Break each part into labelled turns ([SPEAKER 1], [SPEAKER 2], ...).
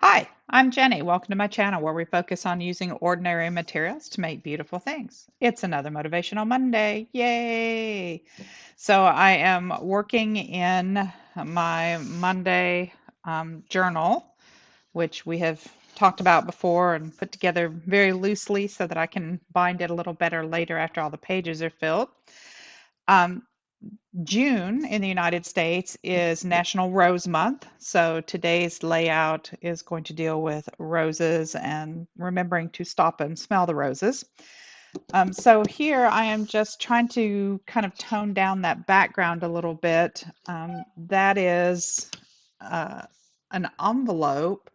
[SPEAKER 1] Hi, I'm Jenny. Welcome to my channel where we focus on using ordinary materials to make beautiful things. It's another Motivational Monday. Yay! So I am working in my Monday journal, which we have talked about before and put together very loosely so that I can bind it a little better later after all the pages are filled. Um, June in the United States is National Rose Month, so today's layout is going to deal with roses and remembering to stop and smell the roses. So here I am just trying to kind of tone down that background a little bit. That is uh, an envelope.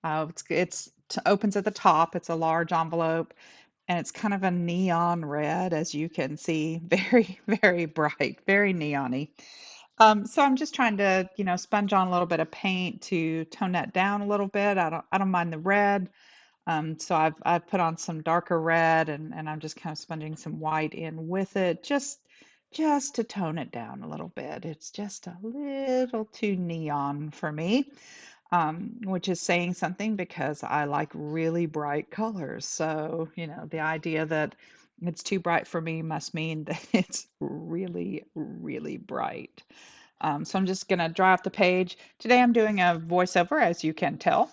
[SPEAKER 1] It's opens at the top. It's a large envelope, and it's kind of a neon red, as you can see, very, very bright, very neon-y. So I'm just trying to, sponge on a little bit of paint to tone that down a little bit. I don't mind the red. So I've put on some darker red and I'm just kind of sponging some white in with it, just to tone it down a little bit. It's just a little too neon for me, which is saying something because I like really bright colors. So, the idea that it's too bright for me must mean that it's really, really bright. So I'm just going to draw off the page. Today I'm doing a voiceover, as you can tell,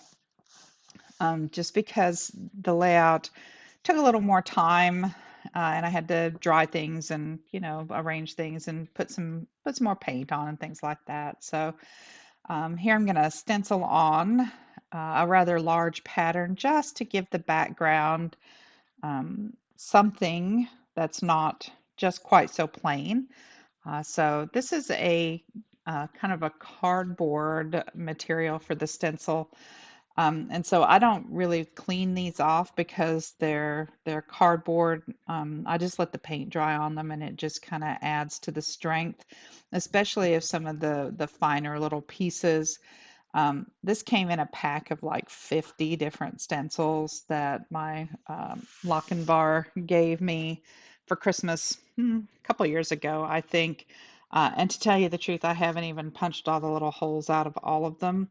[SPEAKER 1] just because the layout took a little more time, and I had to dry things and arrange things and put some more paint on and things like that. So here I'm going to stencil on a rather large pattern just to give the background something that's not just quite so plain. So this is a kind of a cardboard material for the stencil. And so I don't really clean these off because they're cardboard. I just let the paint dry on them and it just kind of adds to the strength, especially if some of the finer little pieces. This came in a pack of like 50 different stencils that my Lochinvar gave me for Christmas a couple years ago, I think. And to tell you the truth, I haven't even punched all the little holes out of all of them.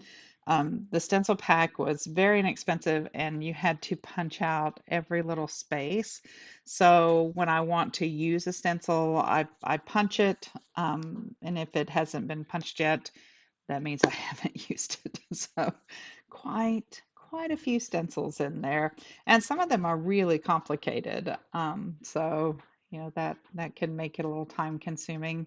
[SPEAKER 1] The stencil pack was very inexpensive, and you had to punch out every little space. So when I want to use a stencil, I punch it, and if it hasn't been punched yet, that means I haven't used it. So quite a few stencils in there, and some of them are really complicated. So that can make it a little time consuming.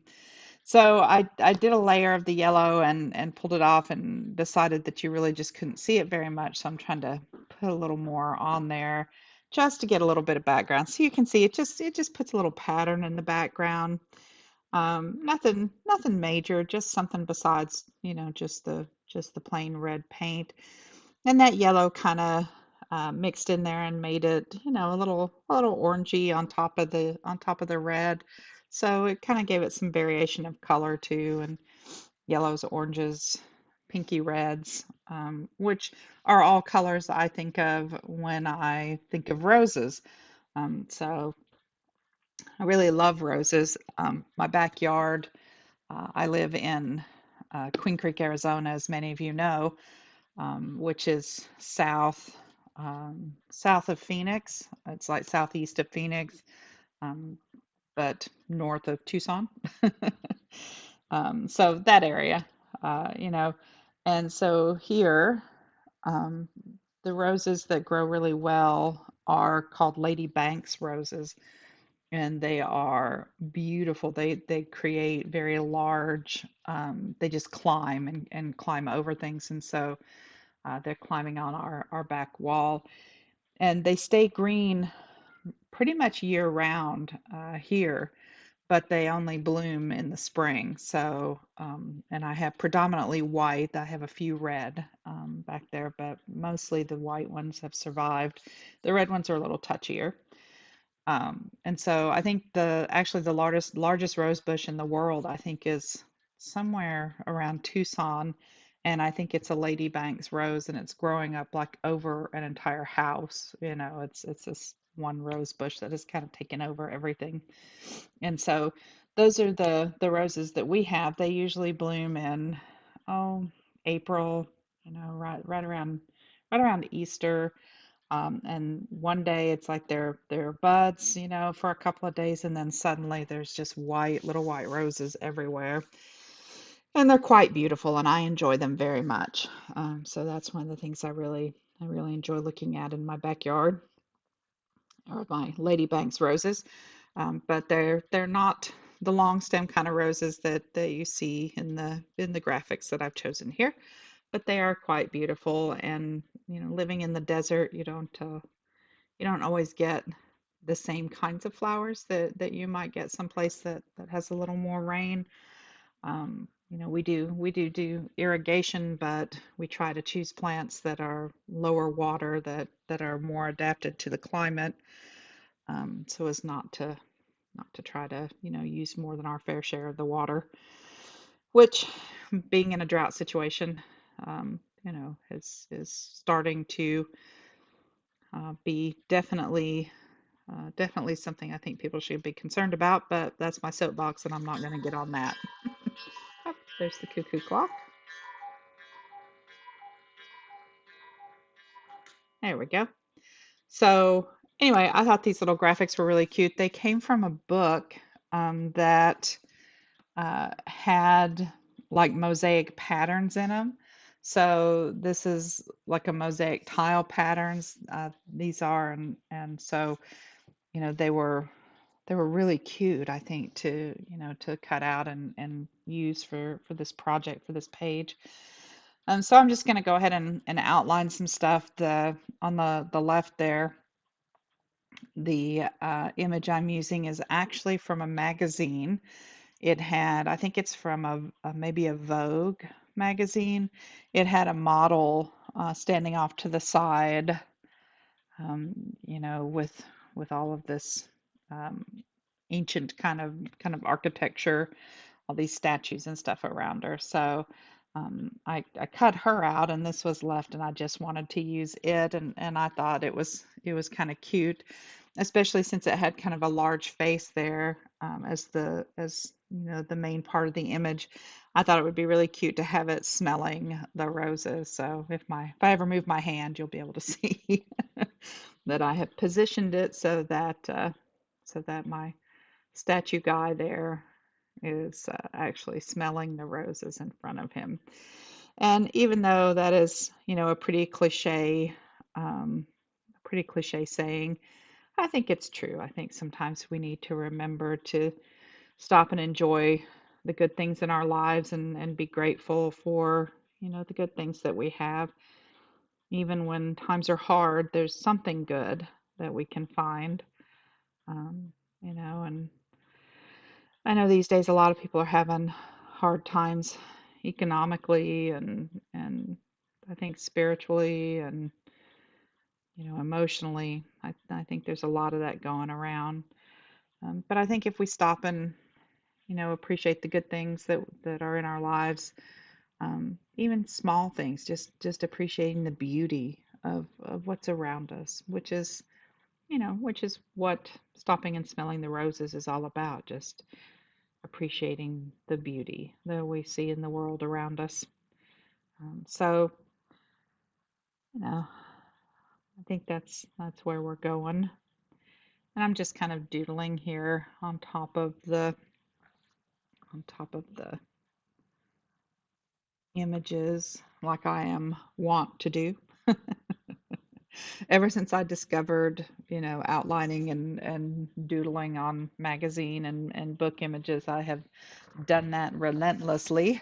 [SPEAKER 1] So I did a layer of the yellow and pulled it off and decided that you really just couldn't see it very much. So I'm trying to put a little more on there just to get a little bit of background. So you can see it just puts a little pattern in the background. Nothing major, just something besides, just the plain red paint. And that yellow kind of mixed in there and made it, a little orangey on top of the red. So it kind of gave it some variation of color too, and yellows, oranges, pinky reds, which are all colors I think of when I think of roses. So I really love roses. My backyard, I live in Queen Creek, Arizona, as many of you know, which is south of Phoenix. It's like southeast of Phoenix, um, but north of Tucson. So that area, uh, you know, and so here, um, the roses that grow really well are called Lady Banks roses, and they are beautiful. They create very large. They just climb and climb over things, and so they're climbing on our back wall, and they stay green pretty much year round here, but they only bloom in the spring. So, and I have predominantly white. I have a few red back there, but mostly the white ones have survived. The red ones are a little touchier. And so I think the largest rose bush in the world, I think, is somewhere around Tucson, and I think it's a Lady Banks rose, and it's growing up like over an entire house. It's this one rose bush that has kind of taken over everything. And so those are the roses that we have. They usually bloom in, oh, April, right around right around Easter. And one day it's like they're buds, for a couple of days, and then suddenly there's just little white roses everywhere. And they're quite beautiful, and I enjoy them very much. So that's one of the things I really enjoy looking at in my backyard, or my Lady Banks roses. But they're not the long stem kind of roses that you see in the graphics that I've chosen here, but they are quite beautiful. And living in the desert, you don't always get the same kinds of flowers that you might get someplace that has a little more rain. We do irrigation, but we try to choose plants that are lower water, that are more adapted to the climate, so as not to try to use more than our fair share of the water, which, being in a drought situation, is starting to be definitely something I think people should be concerned about. But that's my soapbox, and I'm not going to get on that. Oh, there's the cuckoo clock. There we go. So anyway, I thought these little graphics were really cute. They came from a book that had like mosaic patterns in them. So this is like a mosaic tile patterns. These are, and so they were really cute, I think, to cut out and use for this project, for this page. So I'm just going to go ahead and outline some stuff. On the left there, the image I'm using is actually from a magazine. I think it's from maybe a Vogue magazine. It had a model standing off to the side, um, with all of this um, ancient kind of architecture, all these statues and stuff around her. So I cut her out, and this was left, and I just wanted to use it, and I thought it was kind of cute, especially since it had kind of a large face there, as the main part of the image. I thought it would be really cute to have it smelling the roses. So if I ever move my hand, you'll be able to see that I have positioned it so that my statue guy there is actually smelling the roses in front of him. And even though that is, a pretty cliche saying, I think it's true. I think sometimes we need to remember to stop and enjoy the good things in our lives, and be grateful for, the good things that we have. Even when times are hard, there's something good that we can find. And I know these days a lot of people are having hard times economically, and I think spiritually, and emotionally. I think there's a lot of that going around. But I think if we stop and appreciate the good things that are in our lives, even small things, just appreciating the beauty of what's around us, which is what stopping and smelling the roses is all about. Just appreciating the beauty that we see in the world around us. So, I think that's where we're going. And I'm just kind of doodling here on top of the images, like I am wont to do. Ever since I discovered, outlining and doodling on magazine and book images, I have done that relentlessly.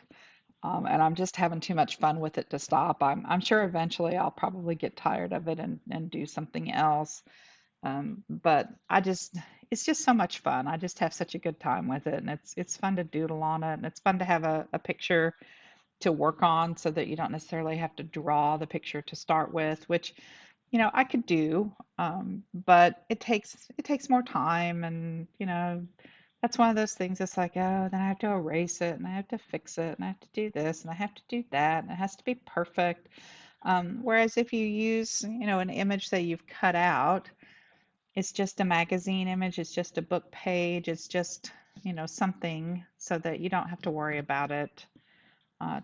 [SPEAKER 1] And I'm just having too much fun with it to stop. I'm sure eventually I'll probably get tired of it and do something else. But it's just so much fun. I just have such a good time with it, and it's fun to doodle on it, and it's fun to have a picture to work on, so that you don't necessarily have to draw the picture to start with, which I could do, but it takes more time, and that's one of those things. It's like, oh, then I have to erase it, and I have to fix it, and I have to do this, and I have to do that, and it has to be perfect. Whereas if you use, an image that you've cut out, it's just a magazine image, it's just a book page, it's just, something, so that you don't have to worry about it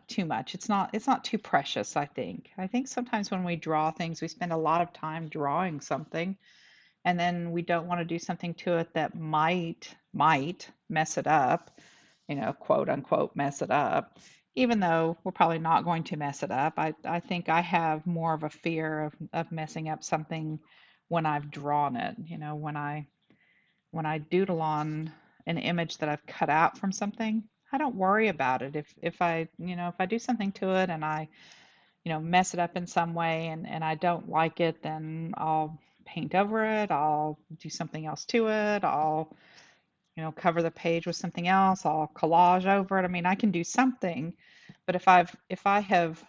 [SPEAKER 1] too much. It's not too precious, I think. I think sometimes when we draw things, we spend a lot of time drawing something, and then we don't want to do something to it that might mess it up, quote unquote mess it up. Even though we're probably not going to mess it up, I think I have more of a fear of messing up something when I've drawn it. When I doodle on an image that I've cut out from something, I don't worry about it. If I do something to it and I, mess it up in some way and I don't like it, then I'll paint over it, I'll do something else to it, I'll, cover the page with something else, I'll collage over it. I mean, I can do something, but if I have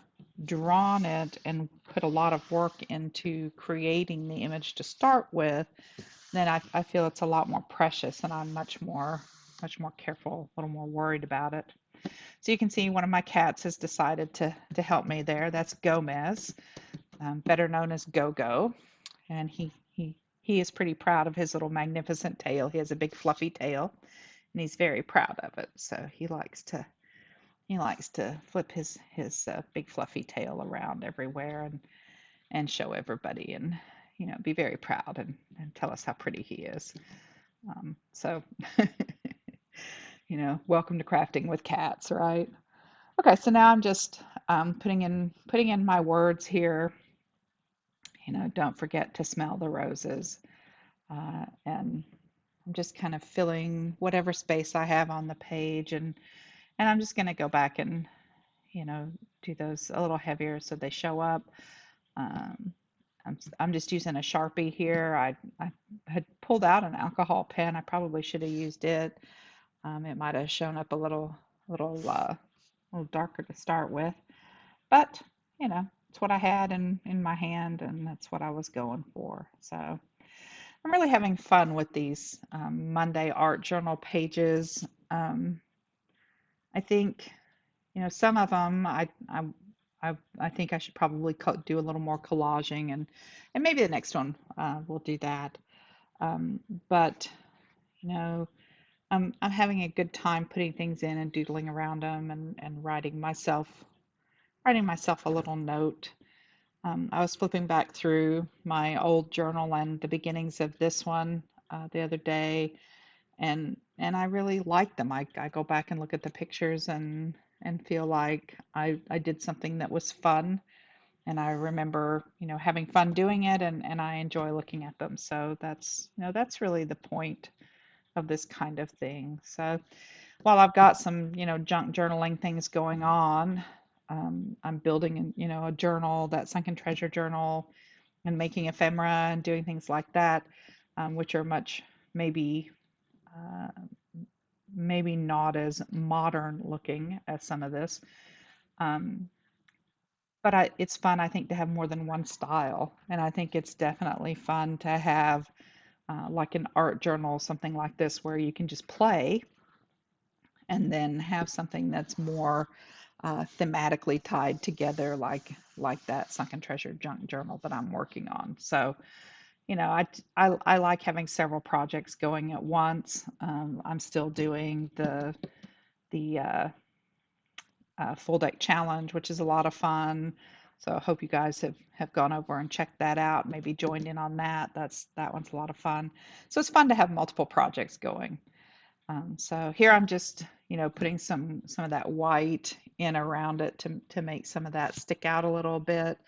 [SPEAKER 1] drawn it and put a lot of work into creating the image to start with, then I feel it's a lot more precious and I'm much more careful, a little more worried about it. So you can see one of my cats has decided to help me there. That's Gomez, better known as Go-Go. And he is pretty proud of his little magnificent tail. He has a big fluffy tail and he's very proud of it. So he likes to flip his big fluffy tail around everywhere and show everybody and be very proud and tell us how pretty he is. So welcome to crafting with cats, right? Okay, so now I'm just putting in my words here. Don't forget to smell the roses, and I'm just kind of filling whatever space I have on the page, and I'm just going to go back and you know do those a little heavier so they show up. Um, I'm just using a Sharpie here. I had pulled out an alcohol pen. I probably should have used it. It might have shown up a little darker to start with, but it's what I had in my hand, and that's what I was going for. So I'm really having fun with these Monday art journal pages. I think some of them I think I should probably do a little more collaging, and maybe the next one will do that. Um, but you know, I'm having a good time putting things in and doodling around them and writing myself a little note. I was flipping back through my old journal and the beginnings of this one the other day, and I really like them. I go back and look at the pictures and feel like I did something that was fun, and I remember having fun doing it, and I enjoy looking at them. So that's really the point of this kind of thing. So while I've got some junk journaling things going on, I'm building a journal, that sunken treasure journal, and making ephemera and doing things like that, which are much maybe uh, maybe not as modern looking as some of this. Um, but it's fun, I think, to have more than one style, and I think it's definitely fun to have like an art journal, something like this, where you can just play and then have something that's more thematically tied together, like that sunken treasure junk journal that I'm working on. So I like having several projects going at once. I'm still doing the full deck challenge, which is a lot of fun. So I hope you guys have gone over and checked that out, maybe joined in on that. That one's a lot of fun. So it's fun to have multiple projects going. So here I'm just, putting some of that white in around it to make some of that stick out a little bit,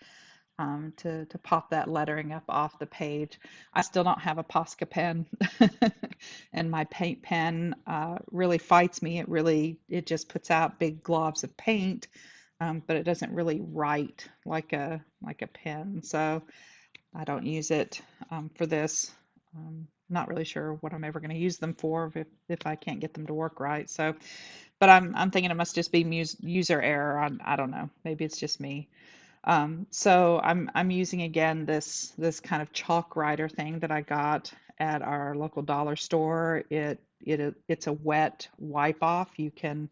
[SPEAKER 1] to pop that lettering up off the page. I still don't have a Posca pen, and my paint pen really fights me. It just puts out big globs of paint, but it doesn't really write like a pen. So I don't use it for this. Not really sure what I'm ever going to use them for if I can't get them to work right. So, but I'm thinking it must just be user error. I don't know. Maybe it's just me. So I'm using again this kind of chalk writer thing that I got at our local dollar store. It's a wet wipe off. You can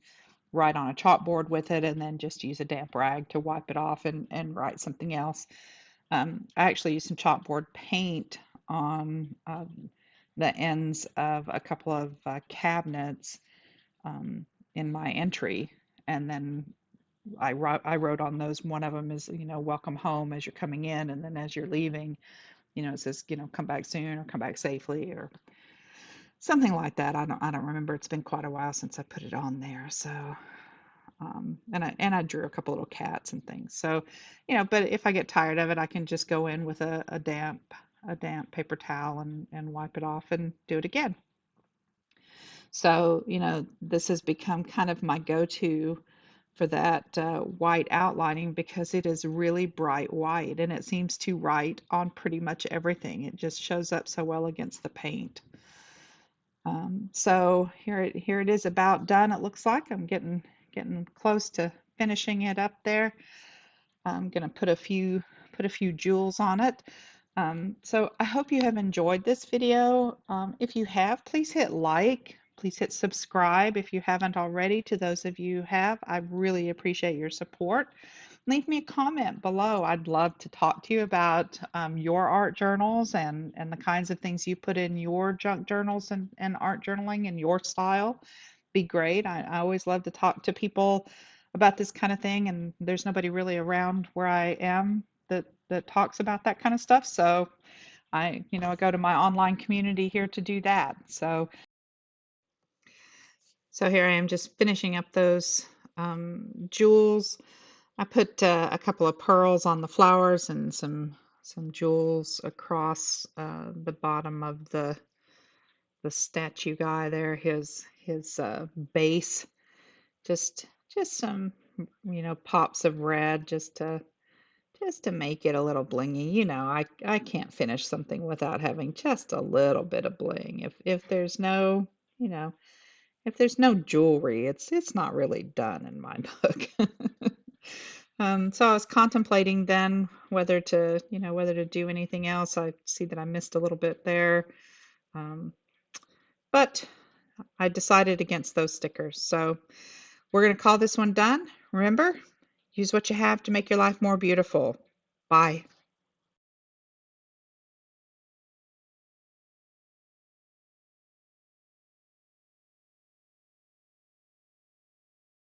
[SPEAKER 1] write on a chalkboard with it and then just use a damp rag to wipe it off and write something else. I actually used some chalkboard paint on the ends of a couple of cabinets in my entry, and then I wrote on those. One of them is, welcome home as you're coming in, and then as you're leaving, it says, come back soon or come back safely or something like that. I don't remember. It's been quite a while since I put it on there. So and I drew a couple little cats and things. So, but if I get tired of it, I can just go in with a damp paper towel and wipe it off and do it again. So, this has become kind of my go-to for that white outlining because it is really bright white and it seems to write on pretty much everything. It just shows up so well against the paint. So here it is about done. It looks like I'm getting close to finishing it up there. I'm gonna put a few jewels on it. So I hope you have enjoyed this video. If you have, please hit like, please hit subscribe if you haven't already. To those of you who have, I really appreciate your support. Leave me a comment below. I'd love to talk to you about your art journals and the kinds of things you put in your junk journals and art journaling and your style. Be great. I always love to talk to people about this kind of thing, and there's nobody really around where I am that talks about that kind of stuff. So I go to my online community here to do that. So here I am just finishing up those jewels. I put a couple of pearls on the flowers and some jewels across the bottom of the statue guy there, his base. Just some pops of red just to make it a little blingy. I can't finish something without having just a little bit of bling. If there's no, you know, if there's no jewelry, it's not really done in my book. So I was contemplating then whether to do anything else. I see that I missed a little bit there. But I decided against those stickers. So we're going to call this one done. Remember, use what you have to make your life more beautiful. Bye.